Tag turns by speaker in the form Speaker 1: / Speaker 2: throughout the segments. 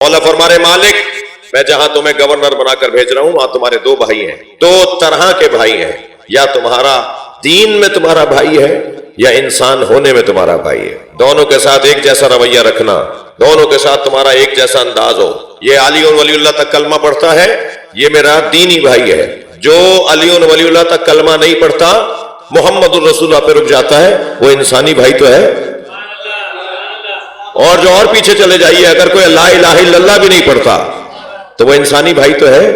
Speaker 1: مولا فرمارے مالک میں جہاں تمہیں گورنر بنا کر بھیج رہا ہوں وہاں تمہارے دو بھائی ہیں، دو طرح کے بھائی ہیں، یا تمہارا دین میں تمہارا بھائی ہے یا انسان ہونے میں تمہارا بھائی ہے۔ دونوں کے ساتھ ایک جیسا رویہ رکھنا، دونوں کے ساتھ تمہارا ایک جیسا انداز ہو۔ یہ علی اور ولی اللہ تک کلمہ پڑھتا ہے، یہ میرا دینی بھائی ہے۔ جو علی اور ولی اللہ تک کلمہ نہیں پڑھتا، محمد الرسول اللہ پہ رک جاتا ہے، وہ انسانی بھائی تو ہے۔ اور جو اور پیچھے چلے جائیے، اگر کوئی لا الہ الا اللہ بھی نہیں پڑھتا تو وہ انسانی بھائی تو ہے۔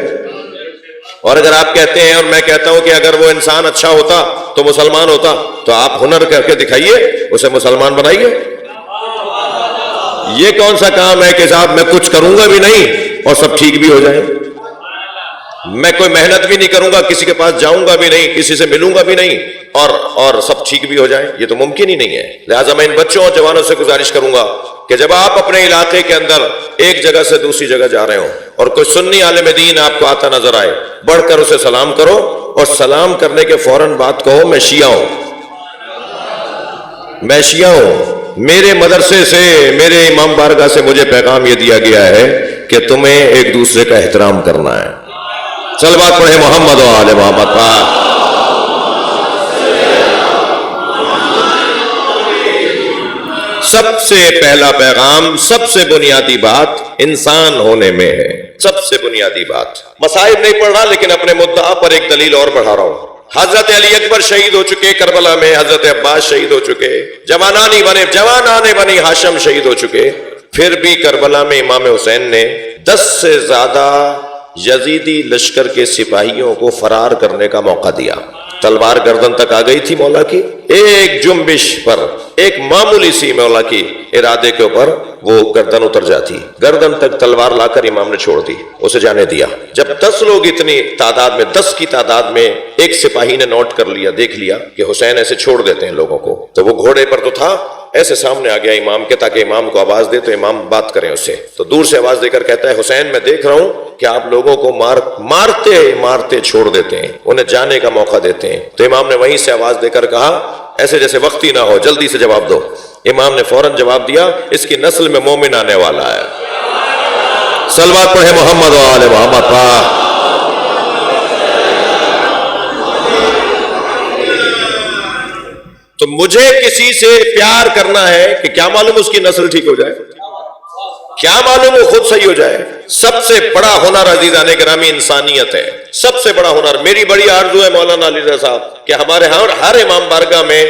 Speaker 1: اور اگر آپ کہتے ہیں اور میں کہتا ہوں کہ اگر وہ انسان اچھا ہوتا تو مسلمان ہوتا، تو آپ ہنر کر کے دکھائیے، اسے مسلمان بنائیے۔ یہ کون سا کام ہے کہ صاحب میں کچھ کروں گا بھی نہیں اور سب ٹھیک بھی ہو جائے، میں کوئی محنت بھی نہیں کروں گا، کسی کے پاس جاؤں گا بھی نہیں، کسی سے ملوں گا بھی نہیں اور سب ٹھیک بھی ہو جائے؟ یہ تو ممکن ہی نہیں ہے۔ لہٰذا میں ان بچوں اور جوانوں سے گزارش کروں گا کہ جب آپ اپنے علاقے کے اندر ایک جگہ سے دوسری جگہ جا رہے ہوں اور کوئی سنی عالم دین آپ کو آتا نظر آئے، بڑھ کر اسے سلام کرو، اور سلام کرنے کے فوراً بات کہو میں شیعہ ہوں، میں شیعہ ہوں، میرے مدرسے سے، میرے امام بارگاہ سے مجھے پیغام یہ دیا گیا ہے کہ تمہیں ایک دوسرے کا احترام کرنا ہے۔ صلوات پڑھے محمد و آل محمد پاک۔ سب سے پہلا پیغام، سب سے بنیادی بات انسان ہونے میں ہے، سب سے بنیادی بات۔ مصائب نہیں پڑھ رہا لیکن اپنے مدعا پر ایک دلیل اور بڑھا رہا ہوں۔ حضرت علی اکبر شہید ہو چکے کربلا میں، حضرت عباس شہید ہو چکے، جوانان بنی ہاشم شہید ہو چکے، پھر بھی کربلا میں امام حسین نے 10 سے زیادہ یزیدی لشکر کے سپاہیوں کو فرار کرنے کا موقع دیا۔ تلوار گردن تک آ گئی تھی مولا کی، ایک جنبش پر، ایک معمولی سی مولا کی ارادے کے اوپر وہ گردن اتر جاتی، گردن تک تلوار لا کر امام نے چھوڑ دی، اسے جانے دیا۔ جب 10 لوگ اتنی تعداد میں، 10 کی تعداد میں ایک سپاہی نے نوٹ کر لیا، دیکھ لیا کہ حسین ایسے چھوڑ دیتے ہیں لوگوں کو، تو وہ گھوڑے پر تو تھا، ایسے سامنے آ گیا امام کے تاکہ امام کو آواز دے تو امام بات کریں اس سے۔ تو دور سے آواز دے کر کہتا ہے حسین میں دیکھ رہا ہوں کہ آپ لوگوں کو مارتے مارتے چھوڑ دیتے ہیں، انہیں جانے کا موقع دیتے ہیں۔ تو امام نے وہیں سے آواز دے کر کہا ایسے جیسے وقت ہی نہ ہو، جلدی سے جواب دو۔ امام نے فوراً جواب دیا اس کی نسل میں مومن آنے والا ہے۔ صلوات پڑھے محمد و آل محمد پاک۔ تو مجھے کسی سے پیار کرنا ہے کہ کیا معلوم اس کی نسل ٹھیک ہو جائے، کیا معلوم وہ خود صحیح ہو جائے۔ سب سے بڑا ہنر عزیزان گرامی انسانیت ہے، سب سے بڑا ہنر۔ میری بڑی آرزو ہے مولانا علی رضا صاحب کہ ہمارے ہاں ہر امام بارگاہ میں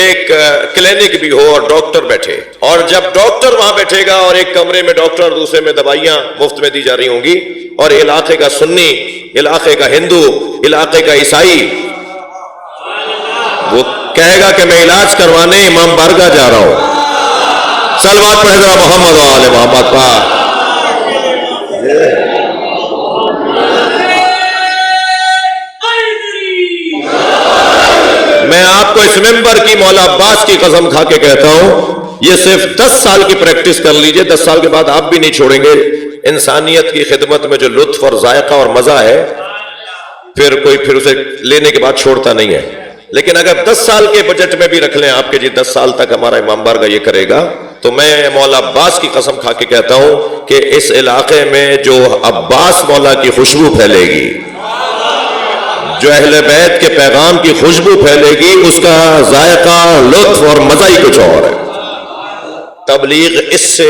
Speaker 1: ایک کلینک بھی ہو اور ڈاکٹر بیٹھے، اور جب ڈاکٹر وہاں بیٹھے گا اور ایک کمرے میں ڈاکٹر، دوسرے میں دوائیاں مفت میں دی جا رہی ہوں گی، اور علاقے کا سنی، علاقے کا ہندو، علاقے کا عیسائی وہ کہے گا کہ میں علاج کروانے امام بارگاہ جا رہا ہوں۔ صلوات پڑھے ذرا محمد و آل محمد پاک۔ میں آپ کو اس ممبر کی مولا عباس کی قسم کھا کے کہتا ہوں، یہ صرف 10 سال کی پریکٹس کر لیجئے، 10 سال کے بعد آپ بھی نہیں چھوڑیں گے۔ انسانیت کی خدمت میں جو لطف اور ذائقہ اور مزہ ہے، پھر اسے لینے کے بعد چھوڑتا نہیں ہے۔ لیکن اگر 10 سال کے بجٹ میں بھی رکھ لیں آپ کے، جی 10 سال تک ہمارا امام بارگاہ یہ کرے گا، تو میں مولا عباس کی قسم کھا کے کہتا ہوں کہ اس علاقے میں جو عباس مولا کی خوشبو پھیلے گی، جو اہل بیت کے پیغام کی خوشبو پھیلے گی، اس کا ذائقہ، لطف اور مزہ ہی کچھ اور ہے۔ تبلیغ اس سے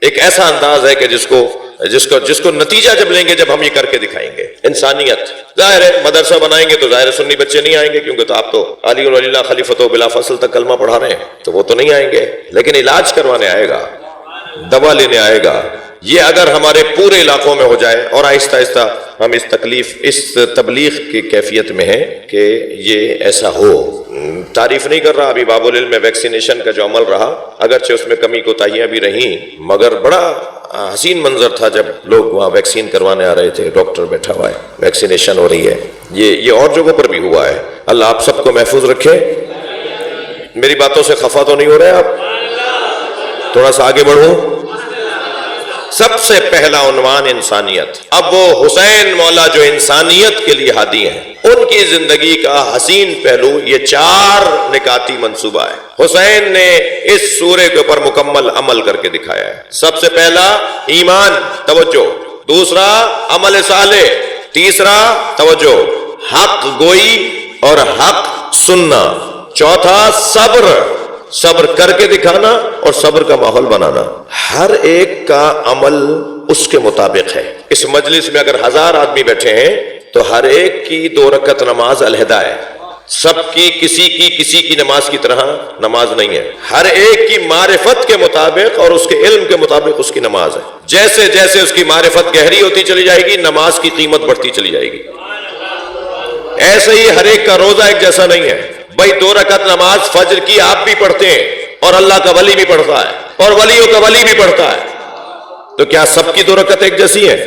Speaker 1: ایک ایسا انداز ہے کہ جس کو نتیجہ جب لیں گے، جب ہم یہ کر کے دکھائیں گے۔ انسانیت، ظاہر ہے مدرسہ بنائیں گے تو ظاہر سنی بچے نہیں آئیں گے، کیونکہ تو آپ تو علی ولی اللہ خلیفۃ بلا فصل تک کلمہ پڑھا رہے ہیں، تو وہ تو نہیں آئیں گے، لیکن علاج کروانے آئے گا، دوا لینے آئے گا۔ یہ اگر ہمارے پورے علاقوں میں ہو جائے، اور آہستہ آہستہ ہم اس تبلیغ کی کیفیت میں ہیں کہ یہ ایسا ہو۔ تعریف نہیں کر رہا، ابھی باب العلم میں ویکسینیشن کا جو عمل رہا، اگرچہ اس میں کمی کوتاہیاں بھی رہیں، مگر بڑا حسین منظر تھا جب لوگ وہاں ویکسین کروانے آ رہے تھے، ڈاکٹر بیٹھا ہوا ہے، ویکسینیشن ہو رہی ہے۔ یہ اور جگہوں پر بھی ہوا ہے۔ اللہ آپ سب کو محفوظ رکھے۔ میری باتوں سے خفا تو نہیں ہو رہے آپ؟ تھوڑا سا آگے بڑھوں۔ سب سے پہلا عنوان انسانیت۔ اب وہ حسین مولا جو انسانیت کے لیے ہادی ہیں، ان کی زندگی کا حسین پہلو یہ 4 نکاتی منصوبہ ہے۔ حسین نے اس سورے کے اوپر مکمل عمل کر کے دکھایا ہے۔ سب سے پہلا ایمان، توجہ، دوسرا عمل صالح، تیسرا توجہ حق گوئی اور حق سننا، چوتھا صبر، صبر کر کے دکھانا اور صبر کا ماحول بنانا۔ ہر ایک کا عمل اس کے مطابق ہے۔ اس مجلس میں اگر 1000 آدمی بیٹھے ہیں تو ہر ایک کی 2 رکعت نماز علیحدہ ہے، سب کی کسی کی نماز کی طرح نماز نہیں ہے۔ ہر ایک کی معرفت کے مطابق اور اس کے علم کے مطابق اس کی نماز ہے۔ جیسے جیسے اس کی معرفت گہری ہوتی چلی جائے گی نماز کی قیمت بڑھتی چلی جائے گی۔ ایسے ہی ہر ایک کا روزہ ایک جیسا نہیں ہے۔ بھائی 2 رکعت نماز فجر کی آپ بھی پڑھتے ہیں اور اللہ کا ولی بھی پڑھتا ہے اور ولیوں کا ولی بھی پڑھتا ہے، تو کیا سب کی 2 رکعت ایک جیسی ہیں؟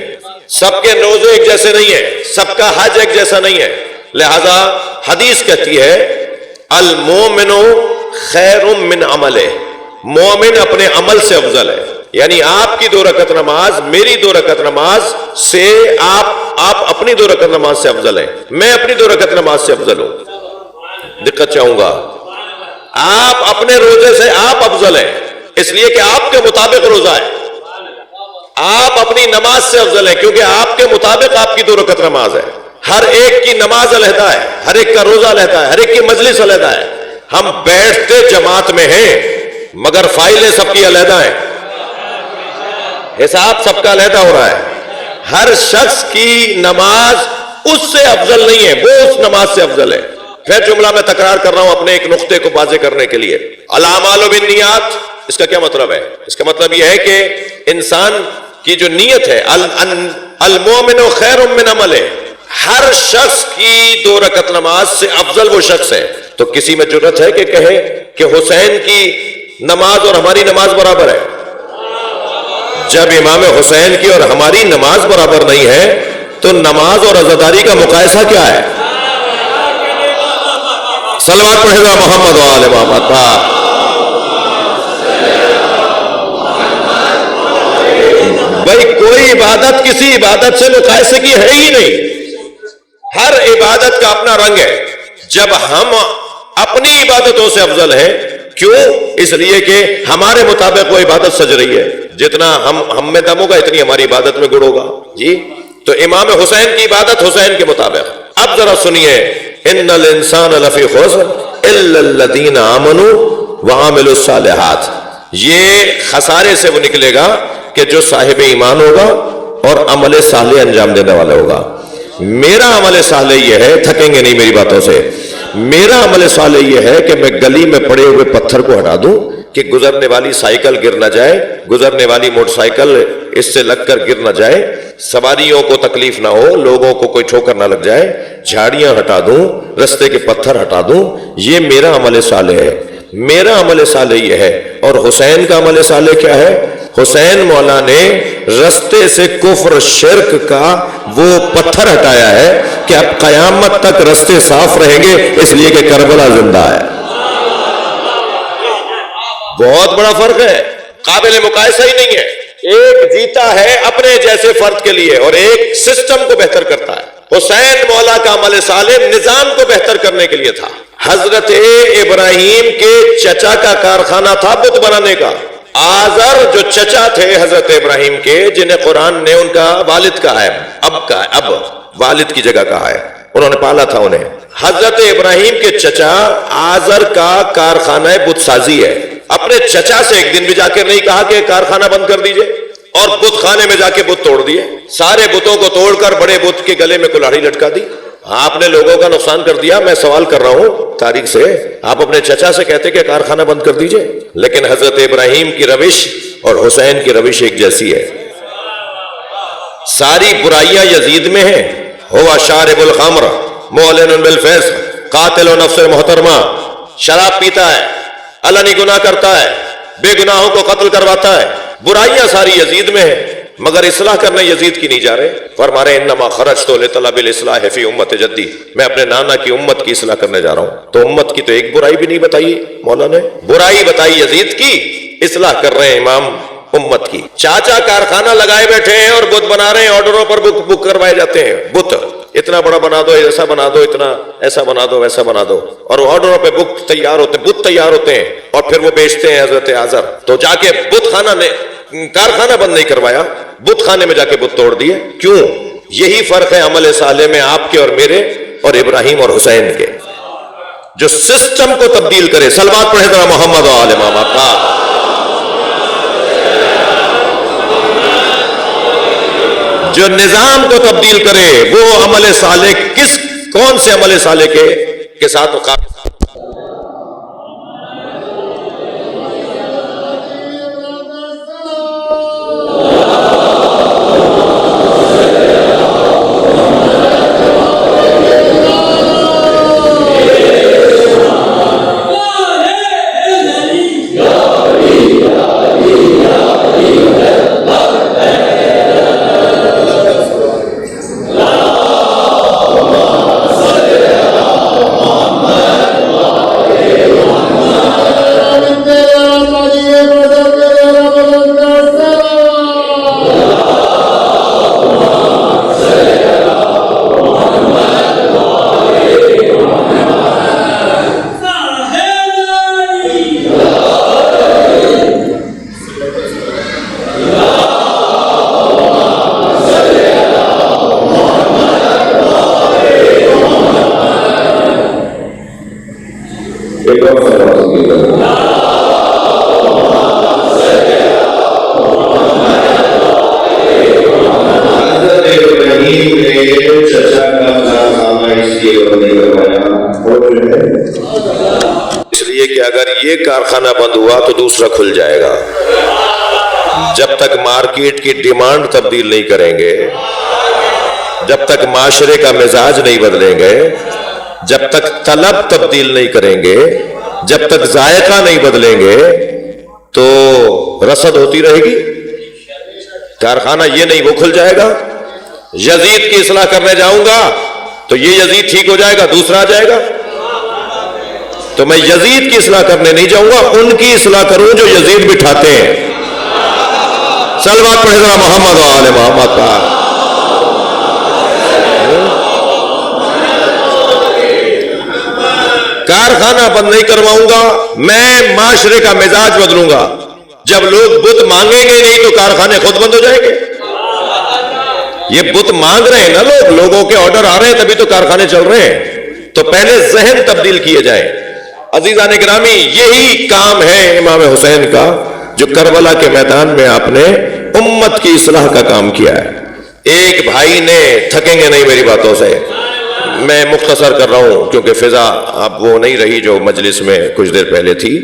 Speaker 1: سب کے روزے ایک جیسے نہیں ہیں، سب کا حج ایک جیسا نہیں ہے۔ لہذا حدیث کہتی ہے المومن خیر من عملہ، مومن اپنے عمل سے افضل ہے۔ یعنی آپ کی 2 رکعت نماز میری 2 رکعت نماز سے آپ اپنی 2 رکعت نماز سے افضل ہیں، میں اپنی 2 رکعت نماز سے افضل ہوں۔ دقت چاہوں گا، آپ اپنے روزے سے آپ افضل ہیں اس لیے کہ آپ کے مطابق روزہ ہے، آپ اپنی نماز سے افضل ہیں کیونکہ آپ کے مطابق آپ کی 2 رکعت نماز ہے۔ ہر ایک کی نماز علیحدہ ہے، ہر ایک کا روزہ علیحدہ ہے، ہر ایک کی مجلس علیحدہ ہے۔ ہم بیٹھتے جماعت میں ہیں مگر فائلیں سب کی علیحدہ ہیں، حساب سب کا علیحدہ ہو رہا ہے۔ ہر شخص کی نماز اس سے افضل نہیں ہے، وہ اس نماز سے افضل ہے۔ پھر جملہ میں تکرار کر رہا ہوں اپنے ایک نقطے کو واضح کرنے کے لیے، الاعمال بالنیات، اس کا کیا مطلب ہے؟ اس کا مطلب یہ ہے کہ انسان کی جو نیت ہے، المومن خیر من عملہ، ہر شخص کی 2 رکعت نماز سے افضل وہ شخص ہے۔ تو کسی میں جرأت ہے کہ کہے کہ حسین کی نماز اور ہماری نماز برابر ہے؟ جب امام حسین کی اور ہماری نماز برابر نہیں ہے تو نماز اور عزاداری کا مقایسہ کیا ہے؟ صلوات پڑھے گا محمد و آل محمد۔ بھائی کوئی عبادت کسی عبادت سے مقایسے کی ہے ہی نہیں، ہر عبادت کا اپنا رنگ ہے۔ جب ہم اپنی عبادتوں سے افضل ہیں، کیوں؟ اس لیے کہ ہمارے مطابق وہ عبادت سج رہی ہے، جتنا ہم میں دم ہوگا اتنی ہماری عبادت میں گڑ ہوگا۔ جی تو امام حسین کی عبادت حسین کے مطابق۔ اب ذرا سنیے، ان الانسان لفی خسر الا الذین آمنوا وعملوا الصالحات، یہ خسارے سے وہ نکلے گا کہ جو صاحب ایمان ہوگا اور عمل صالح انجام دینے والا ہوگا۔ میرا عمل صالح یہ ہے، تھکیں گے نہیں میری باتوں سے، میرا عمل صالح یہ ہے کہ میں گلی میں پڑے ہوئے پتھر کو ہٹا دوں کہ گزرنے والی سائیکل گر نہ جائے، گزرنے والی موٹر سائیکل اس سے لگ کر گر نہ جائے، سواریوں کو تکلیف نہ ہو، لوگوں کو کوئی ٹھوکر نہ لگ جائے، جھاڑیاں ہٹا دوں، رستے کے پتھر ہٹا دوں، یہ میرا عمل صالح ہے۔ میرا عمل صالح یہ ہے۔ اور حسین کا عمل صالح کیا ہے؟ حسین مولا نے رستے سے کفر شرک کا وہ پتھر ہٹایا ہے کہ اب قیامت تک رستے صاف رہیں گے، اس لیے کہ کربلا زندہ ہے۔ بہت بڑا فرق ہے، قابل مقایسہ ہی نہیں ہے۔ ایک جیتا ہے اپنے جیسے فرد کے لیے اور ایک سسٹم کو بہتر کرتا ہے۔ حسین مولا کا عمل صالح نظام کو بہتر کرنے کے لیے تھا۔ حضرت ابراہیم کے چچا کا کارخانہ تھا بت بنانے کا۔ آزر جو چچا تھے حضرت ابراہیم کے، جنہیں قرآن نے ان کا والد کہا ہے، اب والد کی جگہ کہا ہے، انہوں نے پالا تھا انہیں۔ حضرت ابراہیم کے چچا آزر کا کارخانہ بت سازی ہے۔ اپنے چچا سے ایک دن بھی جا کر نہیں کہا کہ کارخانہ بند کر دیجئے، اور بت خانے میں جا کے بت توڑ دیے، سارے بتوں کو توڑ کر بڑے بت کے گلے میں کلاڑی لٹکا دی۔ آپ نے لوگوں کا نقصان کر دیا۔ میں سوال کر رہا ہوں تاریخ سے، آپ اپنے چچا سے کہتے کہ کارخانہ بند کر دیجئے، لیکن حضرت ابراہیم کی روش اور حسین کی روش ایک جیسی ہے۔ ساری برائیاں یزید میں ہیں، ہوا شارب الخمر معلن بالفسق قاتل و نفس محترمہ، شراب پیتا ہے، علنی گناہ کرتا ہے، بے گناہوں کو قتل کرواتا ہے، برائیاں ساری یزید میں ہیں، مگر اصلاح کرنے یزید کی نہیں جا رہے۔ فرما رہے انما خرجت لطلب الاصلاح فی امت جدی، میں اپنے نانا کی امت کی اصلاح کرنے جا رہا ہوں۔ تو امت کی تو ایک برائی بھی نہیں بتائی مولا نے، برائی بتائی یزید کی، اصلاح کر رہے ہیں امام امت کی۔ چاچا کارخانہ لگائے بیٹھے ہیں اور بت بنا رہے ہیں، آرڈروں پر بک کروائے جاتے ہیں بت۔ اتنا بڑا بنا دو، ایسا بنا دو، اتنا ایسا بنا دو، ویسا بنا دو، اور آرڈروں پہ بت تیار ہوتے ہیں اور پھر وہ بیچتے ہیں حضرت آزر. تو جا کے بت خانہ نے کارخانہ بند نہیں کروایا، بت خانے میں جا کے بت توڑ دیے. کیوں؟ یہی فرق ہے عمل صالح میں آپ کے اور میرے اور ابراہیم اور حسین کے. جو سسٹم کو تبدیل کرے، صلوات پڑھے ذرا محمد و آل محمد کا. جو نظام کو تبدیل کرے وہ عمل صالح کون سے عمل صالح کے ساتھ کارخانہ بند ہوا تو دوسرا کھل جائے گا. جب تک مارکیٹ کی ڈیمانڈ تبدیل نہیں کریں گے، جب تک معاشرے کا مزاج نہیں بدلیں گے، جب تک طلب تبدیل نہیں کریں گے، جب تک ذائقہ نہیں بدلیں گے تو رسد ہوتی رہے گی. کارخانہ یہ نہیں وہ کھل جائے گا. یزید کی اصلاح کرنے جاؤں گا تو یہ یزید ٹھیک ہو جائے گا، دوسرا آ جائے گا. تو میں یزید کی اصلاح کرنے نہیں جاؤں گا، ان کی اصلاح کروں جو یزید بٹھاتے ہیں. صلوات پڑھے ذرا محمد و آل محمد کا. کارخانہ بند نہیں کرواؤں گا، میں معاشرے کا مزاج بدلوں گا. جب لوگ بت مانگیں گے نہیں تو کارخانے خود بند ہو جائیں گے. یہ بت مانگ رہے ہیں نا، لوگوں کے آرڈر آ رہے ہیں تبھی تو کارخانے چل رہے ہیں. تو پہلے ذہن تبدیل کیے جائیں. عزیزان گرامی، یہی کام ہے امام حسین کا جو کربلا کے میدان میں آپ نے امت کی اصلاح کا کام کیا ہے. ایک بھائی نے، تھکیں گے نہیں میری باتوں سے، میں مختصر کر رہا ہوں کیونکہ فضا اب وہ نہیں رہی جو مجلس میں کچھ دیر پہلے تھی.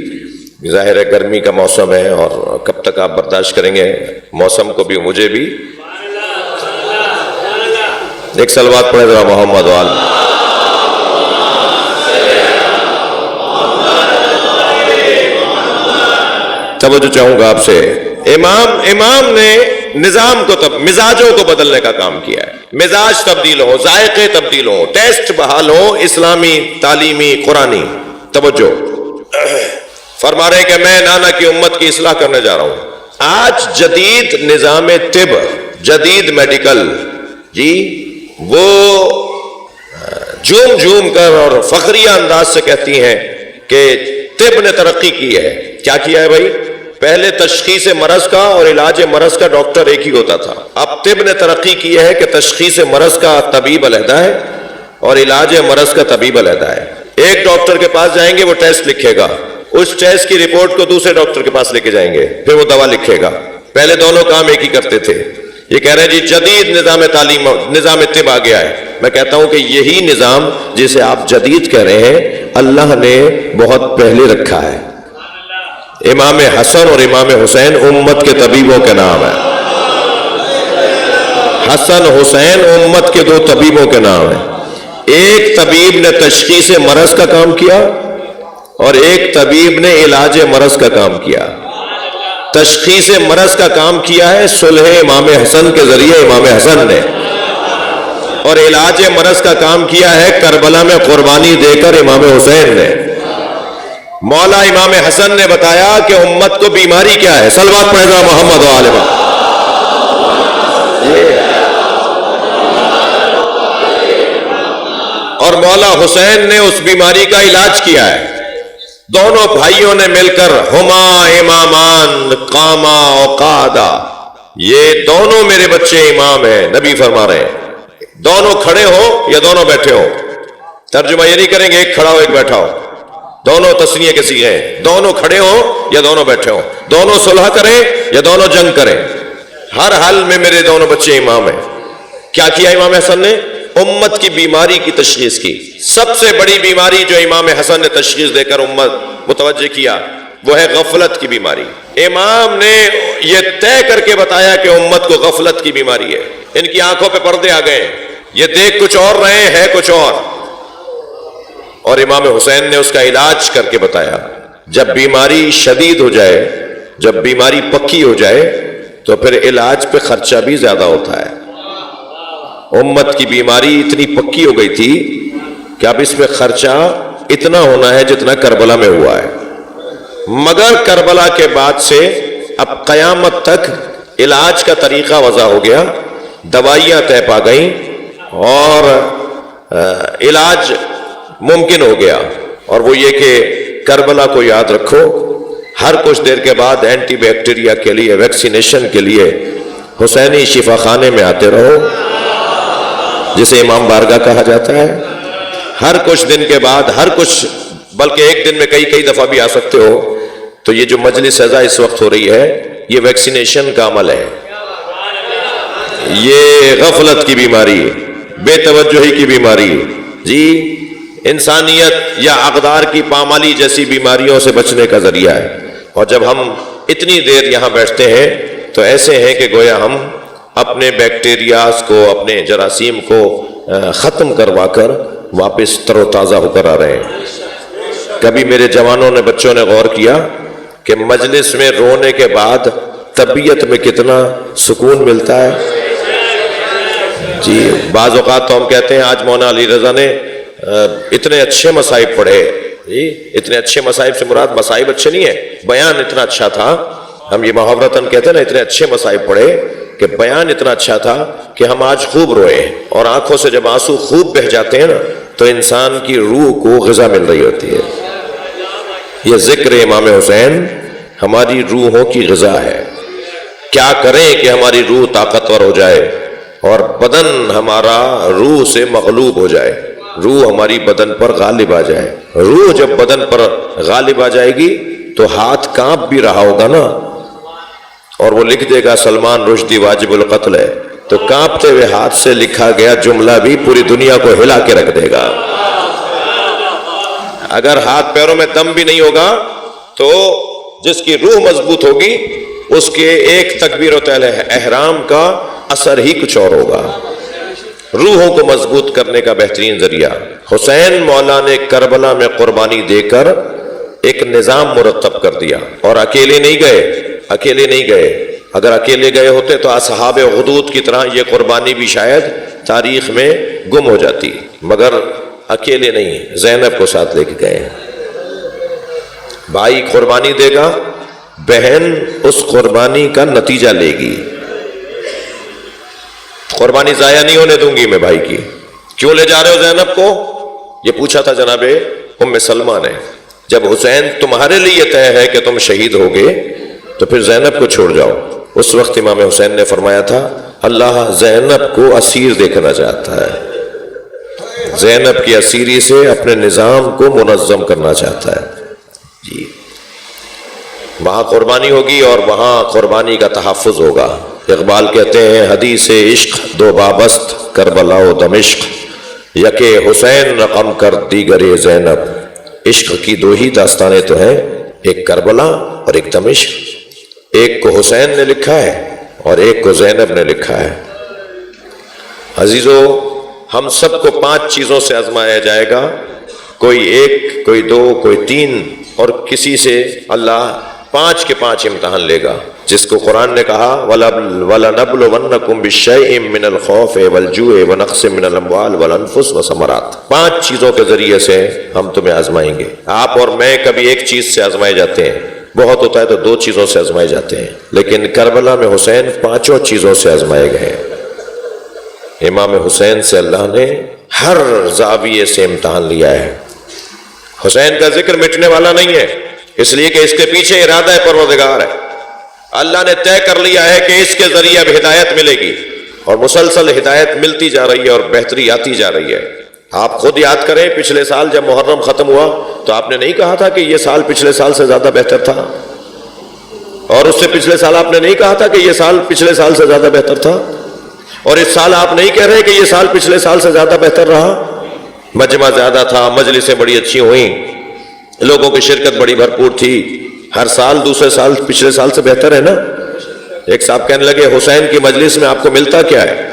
Speaker 1: ظاہر ہے گرمی کا موسم ہے اور کب تک آپ برداشت کریں گے موسم کو بھی مجھے بھی. ایک صلوات پڑھے ذرا محمد وال. توجہ چاہوں گا آپ سے. امام نے نظام کو مزاجوں کو بدلنے کا کام کیا ہے. مزاج تبدیل ہو، ذائقے تبدیل ہو، ٹیسٹ بحال ہو، اسلامی، تعلیمی، قرآنی. توجہ فرما رہے کہ میں نانا کی امت کی اصلاح کرنے جا رہا ہوں. آج جدید نظام طب، جدید میڈیکل جی وہ جھوم کر اور فخریہ انداز سے کہتی ہیں کہ طب نے ترقی کی ہے. کیا کیا ہے بھائی؟ پہلے تشخیص مرض کا اور علاج مرض کا ڈاکٹر ایک ہی ہوتا تھا. اب طب نے ترقی کی ہے کہ تشخیص مرض کا طبیب علیحدہ ہے اور علاج مرض کا طبیب علیحدہ ہے. ایک ڈاکٹر کے پاس جائیں گے، وہ ٹیسٹ لکھے گا، اس ٹیسٹ کی رپورٹ کو دوسرے ڈاکٹر کے پاس لے کے جائیں گے، پھر وہ دوا لکھے گا. پہلے دونوں کام ایک ہی کرتے تھے. یہ کہہ رہے ہیں جی جدید نظام تعلیم، نظام طب آ گیا ہے. میں کہتا ہوں کہ یہی نظام جسے آپ جدید کہہ رہے ہیں اللہ نے بہت پہلے رکھا ہے. امام حسن اور امام حسین امت کے طبیبوں کے نام ہیں. حسن حسین امت کے دو طبیبوں کے نام ہیں. ایک طبیب نے تشخیص مرض کا کام کیا اور ایک طبیب نے علاج مرض کا کام کیا. تشخیص مرض کا کام کیا ہے صلح امام حسن کے ذریعے امام حسن نے، اور علاج مرض کا کام کیا ہے کربلا میں قربانی دے کر امام حسین نے. مولا امام حسن نے بتایا کہ امت کو بیماری کیا ہے. صلوات پڑھے گا محمد و آل محمد. اور مولا حسین نے اس بیماری کا علاج کیا ہے. دونوں بھائیوں نے مل کر ہما امامان قاما وقعدا، یہ دونوں میرے بچے امام ہیں. نبی فرما رہے ہیں دونوں کھڑے ہو یا دونوں بیٹھے ہو. ترجمہ یہ نہیں کریں گے ایک کھڑا ہو ایک بیٹھا ہو، دونوں تسنیے کے صیغے ہیں. دونوں کھڑے ہو یا دونوں بیٹھے ہو، دونوں صلح کریں یا دونوں جنگ کریں، ہر حال میں میرے دونوں بچے امام ہیں. کیا کیا امام حسن نے؟ امت کی بیماری کی تشخیص کی. سب سے بڑی بیماری جو امام حسن نے تشخیص دے کر امت متوجہ کیا وہ ہے غفلت کی بیماری. امام نے یہ طے کر کے بتایا کہ امت کو غفلت کی بیماری ہے. ان کی آنکھوں پہ پردے آ گئے، یہ دیکھ کچھ اور رہے ہیں کچھ اور امام حسین نے اس کا علاج کر کے بتایا. جب بیماری شدید ہو جائے، جب بیماری پکی ہو جائے تو پھر علاج پہ خرچہ بھی زیادہ ہوتا ہے. امت کی بیماری اتنی پکی ہو گئی تھی کہ اب اس پہ خرچہ اتنا ہونا ہے جتنا کربلا میں ہوا ہے. مگر کربلا کے بعد سے اب قیامت تک علاج کا طریقہ وضع ہو گیا، دوائیاں طے پا گئیں اور علاج ممکن ہو گیا. اور وہ یہ کہ کربلا کو یاد رکھو، ہر کچھ دیر کے بعد اینٹی بیکٹیریا کے لیے ویکسینیشن کے لیے حسینی شفا خانے میں آتے رہو، جسے امام بارگاہ کہا جاتا ہے. ہر کچھ دن کے بعد، ہر کچھ، بلکہ ایک دن میں کئی دفعہ بھی آ سکتے ہو. تو یہ جو مجلس اعزا اس وقت ہو رہی ہے یہ ویکسینیشن کا عمل ہے. یہ غفلت کی بیماری، بے توجہی کی بیماری، جی انسانیت یا اقدار کی پامالی جیسی بیماریوں سے بچنے کا ذریعہ ہے. اور جب ہم اتنی دیر یہاں بیٹھتے ہیں تو ایسے ہیں کہ گویا ہم اپنے بیکٹیریاز کو، اپنے جراثیم کو ختم کروا کر واپس تر و تازہ ہو کر آ رہے ہیں. کبھی میرے جوانوں نے، بچوں نے غور کیا کہ مجلس میں رونے کے بعد طبیعت میں کتنا سکون ملتا ہے. جی بعض اوقات تو ہم کہتے ہیں آج مولانا علی رضا نے اتنے اچھے مصائب پڑھے. جی اتنے اچھے مصائب سے مراد مصائب اچھے نہیں ہیں، بیان اتنا اچھا تھا. ہم یہ محاورتاً کہتے ہیں نا اتنے اچھے مصائب پڑھے کہ بیان اتنا اچھا تھا کہ ہم آج خوب روئے. اور آنکھوں سے جب آنسو خوب بہہ جاتے ہیں نا تو انسان کی روح کو غذا مل رہی ہوتی ہے. یہ ذکر امام حسین ہماری روحوں کی غذا ہے. کیا کریں کہ ہماری روح طاقتور ہو جائے اور بدن ہمارا روح سے مغلوب ہو جائے، روح ہماری بدن پر غالب آ جائے. روح جب بدن پر غالب آ جائے گی تو ہاتھ کانپ بھی رہا ہوگا نا، اور وہ لکھ دے گا سلمان رشدی واجب القتل ہے، تو کانپتے ہوئے ہاتھ سے لکھا گیا جملہ بھی پوری دنیا کو ہلا کے رکھ دے گا. اگر ہاتھ پیروں میں دم بھی نہیں ہوگا تو جس کی روح مضبوط ہوگی اس کے ایک تکبیر و احرام کا اثر ہی کچھ اور ہوگا. روحوں کو مضبوط کرنے کا بہترین ذریعہ حسین مولا نے کربلا میں قربانی دے کر ایک نظام مرتب کر دیا. اور اکیلے نہیں گئے. اگر اکیلے گئے ہوتے تو اصحاب غدود کی طرح یہ قربانی بھی شاید تاریخ میں گم ہو جاتی، مگر اکیلے نہیں، زینب کو ساتھ لے کے گئے. بھائی قربانی دے گا، بہن اس قربانی کا نتیجہ لے گی. قربانی ضائع نہیں ہونے دوں گی میں بھائی کی. کیوں لے جا رہے ہو زینب کو؟ یہ پوچھا تھا جناب ام سلمہ نے. جب حسین تمہارے لیے طے ہے کہ تم شہید ہوگے تو پھر زینب کو چھوڑ جاؤ. اس وقت امام حسین نے فرمایا تھا اللہ زینب کو اسیر دیکھنا چاہتا ہے، زینب کی اسیری سے اپنے نظام کو منظم کرنا چاہتا ہے. جی وہاں قربانی ہوگی اور وہاں قربانی کا تحفظ ہوگا. اقبال کہتے ہیں حدیث عشق دو بابست کربلا و دمشق، یکے حسین رقم کر دیگر زینب. عشق کی دو ہی داستانیں تو ہیں، ایک کربلا اور ایک دمشق. ایک کو حسین نے لکھا ہے اور ایک کو زینب نے لکھا ہے. عزیزو ہم سب کو 5 چیزوں سے آزمایا جائے گا، کوئی 1، کوئی 2، کوئی 3، اور کسی سے اللہ 5 کے 5 امتحان لے گا. جس کو قرآن نے کہا وَلَنَبْلُوَنَّكُمْ بِالشَّيْءٍ مِّنَ الْخَوْفِ وَالْجُوعِ وَنَقْصٍ مِّنَ الْأَمْوَالِ وَالْأَنفُسِ وَالثَّمَرَاتِ. 5 چیزوں کے ذریعے سے ہم تمہیں آزمائیں گے. آپ اور میں کبھی ایک چیز سے آزمائے جاتے ہیں، بہت ہوتا ہے تو 2 چیزوں سے آزمائے جاتے ہیں، لیکن کربلا میں حسین 5 چیزوں سے آزمائے گئے. امام حسین سے اللہ نے ہر زاویے سے امتحان لیا ہے. حسین کا ذکر مٹنے والا نہیں ہے، اس لیے کہ اس کے پیچھے ارادہ پروردگار ہے. اللہ نے طے کر لیا ہے کہ اس کے ذریعے اب ہدایت ملے گی، اور مسلسل ہدایت ملتی جا رہی ہے اور بہتری آتی جا رہی ہے. آپ خود یاد کریں، پچھلے سال جب محرم ختم ہوا تو آپ نے نہیں کہا تھا کہ یہ سال پچھلے سال سے زیادہ بہتر تھا، اور اس سے پچھلے سال آپ نے نہیں کہا تھا کہ یہ سال پچھلے سال سے زیادہ بہتر تھا، اور اس سال آپ نہیں کہہ رہے کہ یہ سال پچھلے سال سے زیادہ بہتر رہا. مجمع زیادہ تھا، مجلسیں بڑی اچھی ہوئیں، لوگوں کی شرکت بڑی بھرپور تھی. ہر سال دوسرے سال پچھلے سال سے بہتر ہے نا. ایک صاحب کہنے لگے حسین کی مجلس میں آپ کو ملتا کیا ہے؟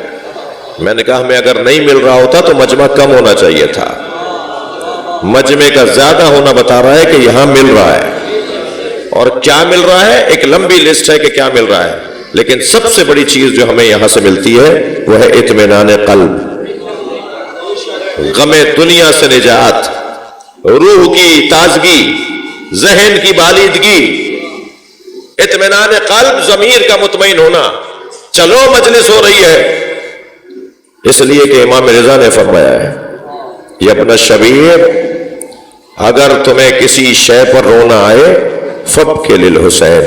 Speaker 1: میں نے کہا ہمیں اگر نہیں مل رہا ہوتا تو مجمع کم ہونا چاہیے تھا. مجمع کا زیادہ ہونا بتا رہا ہے کہ یہاں مل رہا ہے. اور کیا مل رہا ہے؟ ایک لمبی لسٹ ہے کہ کیا مل رہا ہے، لیکن سب سے بڑی چیز جو ہمیں یہاں سے ملتی ہے وہ ہے اطمینان قلب، غم دنیا سے نجات، روح کی تازگی، ذہن کی بالیدگی، اطمینان قلب، ضمیر کا مطمئن ہونا. چلو مجلس ہو رہی ہے، اس لیے کہ امام رضا نے فرمایا ہے یہ اپنا شبیر، اگر تمہیں کسی شے پر رونا آئے فبکی للحسین،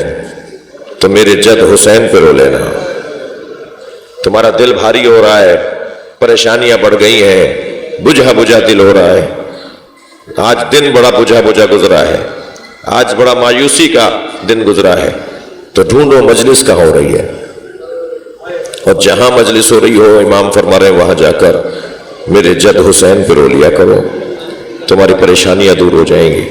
Speaker 1: تو میرے جد حسین پہ رو لینا. تمہارا دل بھاری ہو رہا ہے، پریشانیاں بڑھ گئی ہیں، بجھا بجھا دل ہو رہا ہے، آج دن بڑا بجھا بجھا گزرا ہے، آج بڑا مایوسی کا دن گزرا ہے، تو ڈھونڈو مجلس کہاں ہو رہی ہے. اور جہاں مجلس ہو رہی ہو، امام فرما رہے ہیں وہاں جا کر میرے جد حسین پہ رو لیا کرو، تمہاری پریشانیاں دور ہو جائیں گی.